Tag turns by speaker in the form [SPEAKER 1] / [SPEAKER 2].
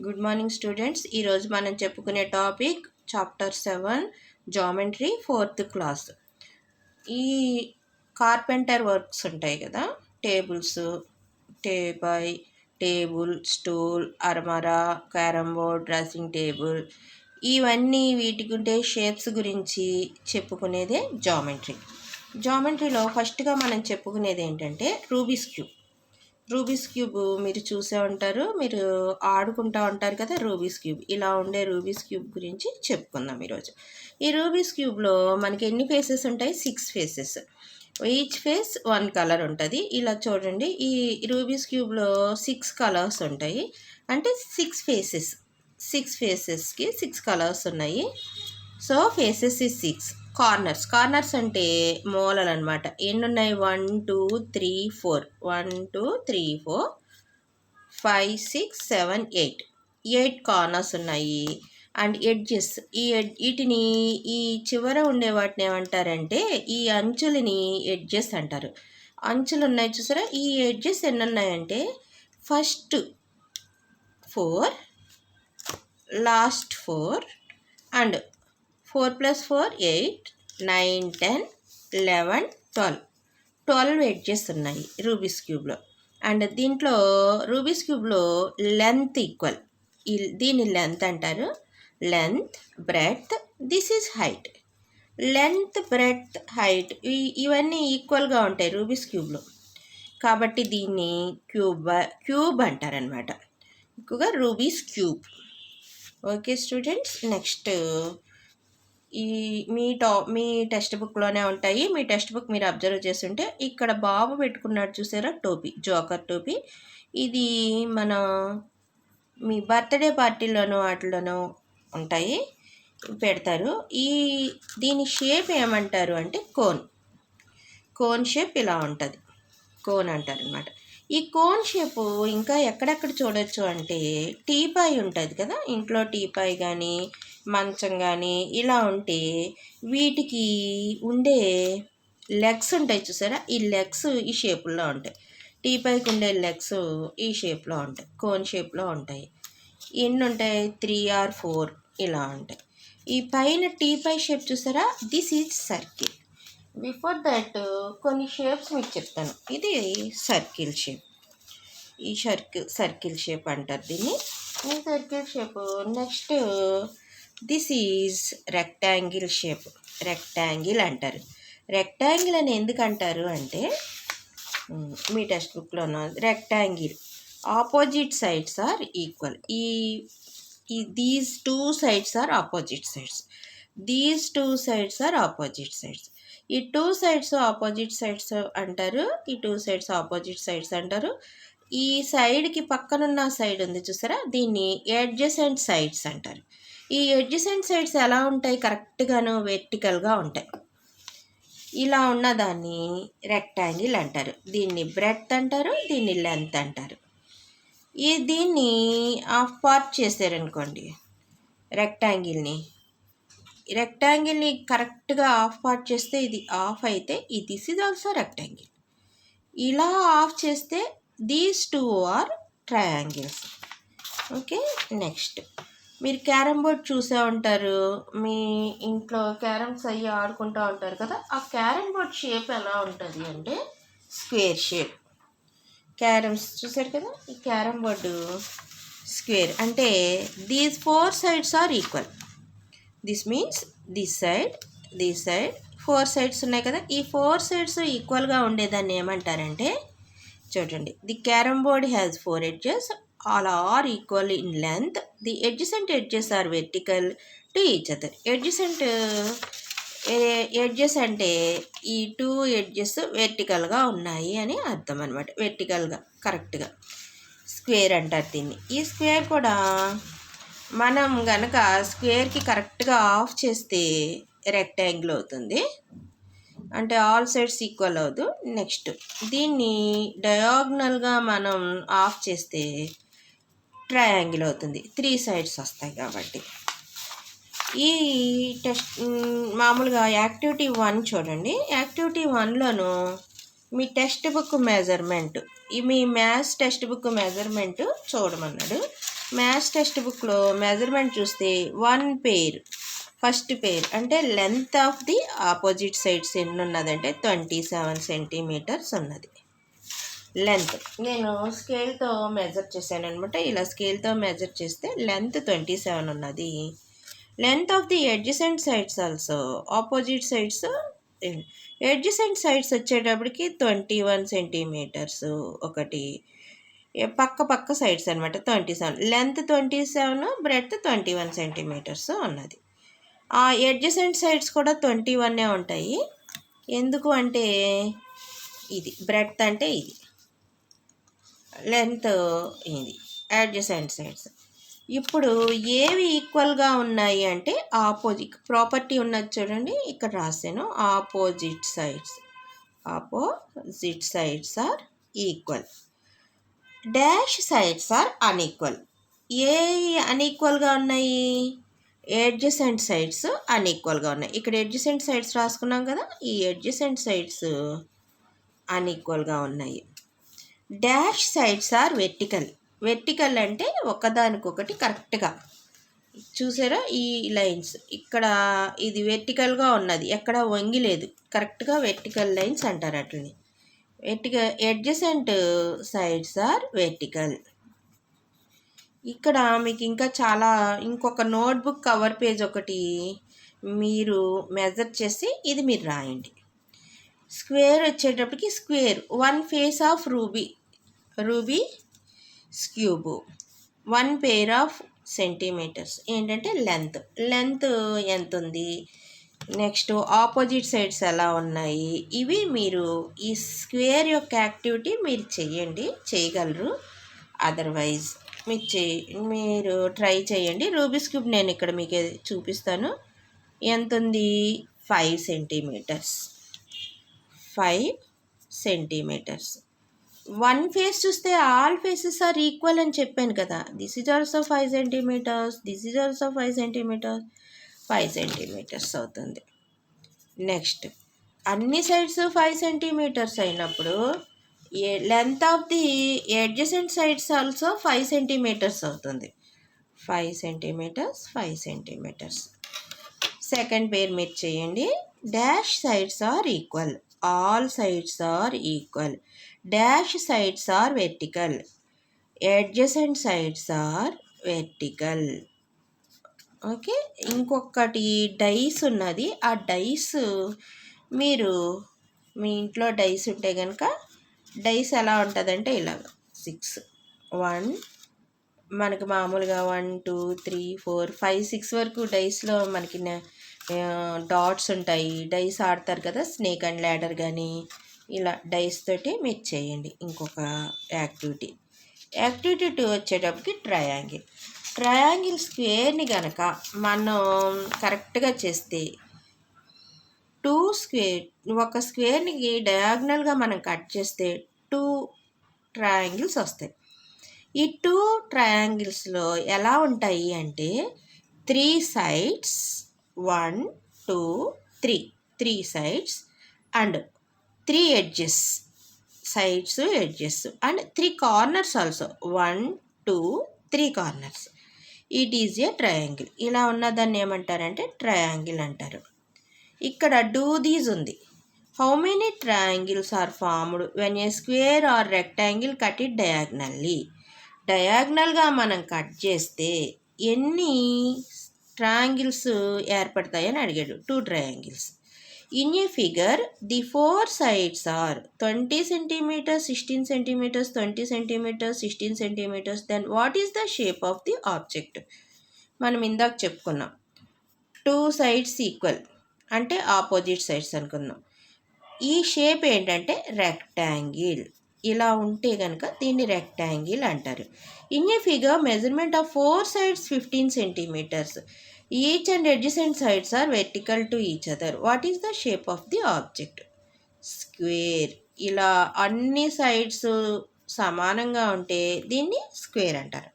[SPEAKER 1] Good morning students. ఈరోజు మనం చెప్పుకునే topic chapter 7 geometry 4th class. ఈ కార్పెంటర్ వర్క్స్ ఉంటాయి కదా, టేబుల్స్, టేబుల్, స్టూల్, అర్మరా, క్యారమ్ బోర్డ్, డ్రెస్సింగ్ టేబుల్, ఇవన్నీ వీటికి ఉండే షేప్స్ గురించి చెప్పుకునేదే జామెట్రీలో ఫస్ట్గా మనం చెప్పుకునేది ఏంటంటే రూబిక్స్ క్యూబ్ మీరు చూసే ఉంటారు, మీరు ఆడుకుంటూ ఉంటారు కదా. రూబిక్స్ క్యూబ్, ఇలా ఉండే రూబిక్స్ క్యూబ్ గురించి చెప్పుకుందాం ఈరోజు. ఈ రూబిక్స్ క్యూబ్లో మనకి ఎన్ని ఫేసెస్ ఉంటాయి? 6 ఫేసెస్. ఈచ్ ఫేస్ 1 కలర్ ఉంటుంది. ఇలా చూడండి, ఈ రూబిక్స్ క్యూబ్లో 6 కలర్స్ ఉంటాయి. అంటే 6 ఫేసెస్కి 6 కలర్స్ ఉన్నాయి. సో ఫేసెస్ ఈ 6. కార్నర్స్ అంటే మూలలు అనమాట. ఎన్ని ఉన్నాయి? 1 2 3 4 1 2 3 4 5 6 7 8 కార్నర్స్ ఉన్నాయి. అండ్ ఎడ్జెస్, వీటిని ఈ చివర ఉండే వాటిని ఏమంటారంటే ఈ అంచులని ఎడ్జెస్ అంటారు. అంచులు ఉన్నాయి చూసారా, ఈ ఎడ్జెస్ ఎన్ని ఉన్నాయంటే ఫస్ట్ 4, లాస్ట్ 4 అండ్ 4 + 4 8 9 10 11 12 ఎడ్జెస్ ఉన్నాయి రూబిక్స్ క్యూబ్లో. అండ్ దీంట్లో రూబిక్స్ క్యూబ్లో లెంత్ ఈక్వల్, దీని లెంత్ అంటారు. Length, breadth, this is height. Length, breadth, height ఇవన్నీ ఈక్వల్గా ఉంటాయి రూబిక్స్ క్యూబ్లో. కాబట్టి దీన్ని క్యూబ్ అంటారనమాట, ఎక్కువగా Rubik's cube. Okay students, next మీ టెక్స్ట్ బుక్లోనే ఉంటాయి. మీ టెక్స్ట్ బుక్ మీరు అబ్జర్వ్ చేస్తుంటే ఇక్కడ బాబు పెట్టుకున్నాడు చూసారా, టోపీ, జోకర్ టోపీ. ఇది మన మీ బర్త్డే పార్టీలోనూ వాటిలోనూ ఉంటాయి, పెడతారు. దీని షేప్ ఏమంటారు అంటే కోన్ షేప్ ఇలా ఉంటుంది, కోన్ అంటారు అనమాట. ఈ కోన్ షేపు ఇంకా ఎక్కడెక్కడ చూడొచ్చు అంటే టీపాయ్ ఉంటుంది కదా, ఇంట్లో టీపాయ్ కానీ మంచం కానీ ఇలా ఉంటే వీటికి ఉండే లెగ్స్ ఉంటాయి చూసారా, ఈ లెగ్స్ ఈ షేపుల్లో ఉంటాయి. టీపాయ్కి ఉండే లెగ్స్ ఈ షేప్లో ఉంటాయి, కోన్ షేప్లో ఉంటాయి. ఎన్ని ఉంటాయి? 3 or 4 ఇలా ఉంటాయి. ఈ పైన టీపాయ్ షేప్ చూసారా, this is circle. Before that కొన్ని షేప్స్ మీకు చెప్తాను. ఇది సర్కిల్ షేప్, ఈ సర్కిల్ షేప్ అంటారు దీన్ని, ఈ circle shape. Next this is rectangle shape, rectangle అంటారు. రెక్టాంగిల్ అని ఎందుకు అంటారు అంటే మీ టెక్స్ట్ బుక్లోనూ rectangle opposite sides are equal. These 2 sides are opposite sides. These 2 sides are opposite sides. ఈ 2 sides ఆపోజిట్ సైడ్స్ అంటారు, ఈ 2 sides ఆపోజిట్ సైడ్స్ అంటారు. ఈ సైడ్కి పక్కనున్న సైడ్ ఉంది చూసారా, దీన్ని అడ్జసెంట్ సైడ్స్ అంటారు. ఈ అడ్జసెంట్ సైడ్స్ ఎలా ఉంటాయి? కరెక్ట్గాను వెర్టికల్గా ఉంటాయి. ఇలా ఉన్న దాన్ని రెక్టాంగిల్ అంటారు. దీన్ని బ్రెడ్త్ అంటారు, దీన్ని లెంత్ అంటారు. దీన్ని హాఫ్ పార్ట్ చేశారనుకోండి, రెక్టాంగిల్ని కరెక్ట్గా హాఫ్ పార్ట్ చేస్తే ఇది హాఫ్ అయితే దిస్ ఈజ్ ఆల్సో రెక్టాంగిల్. ఇలా ఆఫ్ చేస్తే these 2 are triangles. Okay, next మీరు క్యారమ్ బోర్డ్ చూసే ఉంటారు, మీ ఇంట్లో క్యారమ్స్ అయ్యి ఆడుకుంటూ ఉంటారు కదా. ఆ క్యారమ్ బోర్డ్ షేప్ ఎలా ఉంటుంది అంటే స్క్వేర్ షేప్. క్యారమ్స్ చూసారు కదా, ఈ క్యారమ్ బోర్డు స్క్వేర్ అంటే these 4 sides are equal. This means this side 4 sides ఉన్నాయి కదా, ఈ 4 sides ఈక్వల్గా ఉండేదాన్ని ఏమంటారంటే చూడండి, the carrom board has 4 edges, all are equal in length, the adjacent edges are vertical to each other. Edges అంటే ఈ 2 edges వెర్టికల్గా ఉన్నాయి అని అర్థం అనమాట. వెర్టికల్గా కరెక్ట్గా స్క్వేర్ అంటారు దీన్ని. ఈ స్క్వేర్ కూడా మనం గనక స్క్వేర్కి కరెక్ట్గా ఆఫ్ చేస్తే రెక్టాంగిల్ అవుతుంది, అంటే ఆల్ సైడ్స్ ఈక్వల్ అవ్వదు. నెక్స్ట్ దీన్ని డయాగ్నల్గా మనం ఆఫ్ చేస్తే ట్రయాంగిల్ అవుతుంది, 3 sides వస్తాయి కాబట్టి. ఈ మామూలుగా యాక్టివిటీ 1 చూడండి. యాక్టివిటీ 1లోను మీ టెక్స్ట్ బుక్ మెజర్మెంట్, మీ మ్యాథ్స్ టెక్స్ట్ బుక్ మెజర్మెంట్ చూడమన్నాడు. మ్యాథ్స్ టెక్స్ట్ బుక్లో మెజర్మెంట్ చూస్తే 1 పేర్, ఫస్ట్ పేర్ అంటే length of the opposite sides ఎన్ని ఉన్నదంటే 27 సెంటీమీటర్స్ ఉన్నది లెంత్. నేను స్కేల్తో మెజర్ చేశాను అనమాట. ఇలా స్కేల్తో మెజర్ చేస్తే లెంత్ 27 ఉన్నది. Length of the adjacent sides also, opposite sides adjacent sides వచ్చేటప్పటికి 21 సెంటీమీటర్స్ ఒకటి, పక్క సైడ్స్ అనమాట 27, లెంత్ 27, బ్రెడ్త్ 21 సెంటీమీటర్స్ ఉన్నది. ఆ ఎడ్జసెంట్ సైడ్స్ కూడా 21 ఉంటాయి. ఎందుకు అంటే ఇది బ్రెడ్త్ అంటే ఇది, లెంత్ ఇది, అడ్జసెంట్ సైడ్స్. ఇప్పుడు ఏవి ఈక్వల్గా ఉన్నాయి అంటే ఆపోజిట్ ప్రాపర్టీ ఉన్నది చూడండి, ఇక్కడ రాసాను. Opposite sides are equal, dash sides are unequal. ఏ అన్ఈక్వల్గా ఉన్నాయి? ఎడ్జసెంట్ సైడ్స్ అన్ఈక్వల్గా ఉన్నాయి. ఇక్కడ ఎడ్జసెంట్ సైడ్స్ రాసుకున్నాం కదా, ఈ ఎడ్జసెంట్ సైడ్స్ అన్ఈక్వల్గా ఉన్నాయి. Dash sides are vertical. Vertical అంటే ఒకదానికొకటి కరెక్ట్గా, చూసారా ఈ లైన్స్, ఇక్కడ ఇది వెర్టికల్గా ఉన్నది, ఎక్కడ వంగి లేదు, కరెక్ట్గా వెర్టికల్ లైన్స్ అంటారు అట్లని. Adjacent sides are vertical. ఇక్కడ మీకు ఇంకా చాలా, ఇంకొక నోట్బుక్ కవర్ పేజ్ ఒకటి మీరు మెజర్ చేసి ఇది మీరు రాయండి. స్క్వేర్ వచ్చేటప్పటికి square 1 face of Rubik's cube, 1 pair of centimetres ఏంటంటే లెంత్ ఎంత ఉంది. నెక్స్ట్ ఆపోజిట్ సైడ్స్ ఎలా ఉన్నాయి, ఇవి మీరు ఈ స్క్వేర్ యొక్క యాక్టివిటీ మీరు చేయగలరు. అదర్వైజ్ మీరు ట్రై చేయండి. రూబిక్స్ క్యూబ్ నేను ఇక్కడ మీకు చూపిస్తాను. ఎంత ఉంది? 5 సెంటీమీటర్స్. 1 ఫేస్ చూస్తే ఆల్ ఫేసెస్ ఆర్ ఈక్వల్ అని చెప్పాను కదా. This is also 5 centimetres, this is also 5 centimetres అవుతుంది. నెక్స్ట్ అన్ని సైడ్స్ 5 సెంటీమీటర్స్ అయినప్పుడు length of the adjacent sides also 5 centimetres అవుతుంది. 5 సెంటీమీటర్స్. సెకండ్ పేర్ మీరు చేయండి. Dash sides are equal, all sides are equal, dash sides are vertical, adjacent sides are vertical. Okay, ఇంకొకటి dice ఉన్నది. ఆ dice మీరు మీ ఇంట్లో dice ఉంటే కనుక, డైస్ ఎలా ఉంటుందంటే ఇలాగ 6, 1 మనకి మామూలుగా 1 2 3 4 5 6 వరకు డైస్లో మనకి డాట్స్ ఉంటాయి. డైస్ ఆడతారు కదా, స్నేక్ అండ్ ల్యాడర్ కానీ, ఇలా డైస్ తోటి మీరు చేయండి. ఇంకొక యాక్టివిటీ 2 వచ్చేటప్పటికి ట్రయాంగిల్ స్క్వేర్ని కనుక మనం కరెక్ట్గా చేస్తే ఒక స్క్వేర్ని డయాగ్నల్గా మనం కట్ చేస్తే 2 ట్రయాంగిల్స్ వస్తాయి. ఈ 2 ట్రయాంగిల్స్లో ఎలా ఉంటాయి అంటే 3 sides, 1 2 3 sides and 3 edges, and 3 corners also, 1 2 3 corners. It is a triangle. ఇలా ఉన్నదాన్ని ఏమంటారంటే ట్రయాంగిల్ అంటారు. ఇక్కడ డూ దీస్ ఉంది. How many triangles are formed when a square or rectangle cut it diagonally. డయాగ్నల్గా మనం కట్ చేస్తే ఎన్ని ట్రయాంగిల్స్ ఏర్పడతాయని అడిగాడు. 2 triangles. In a figure the 4 sides are 20 centimetres, 16 centimetres, 20 centimetres, 16 centimetres. Then what is the shape of the object? మనం ఇందాక చెప్పుకున్నాం 2 sides equal అంటే ఆపోజిట్ సైడ్స్ అనుకుందాం. ఈ షేప్ ఏంటంటే రెక్టాంగిల్. ఇలా ఉంటే కనుక దీన్ని రెక్టాంగిల్ అంటారు. In a figure measurement of 4 sides 15 centimetres. Each and adjacent sides are vertical to each other. What is the shape of the object? Square. ఇలా అన్ని సైడ్స్ సమానంగా ఉంటే దీన్ని స్క్వేర్ అంటారు.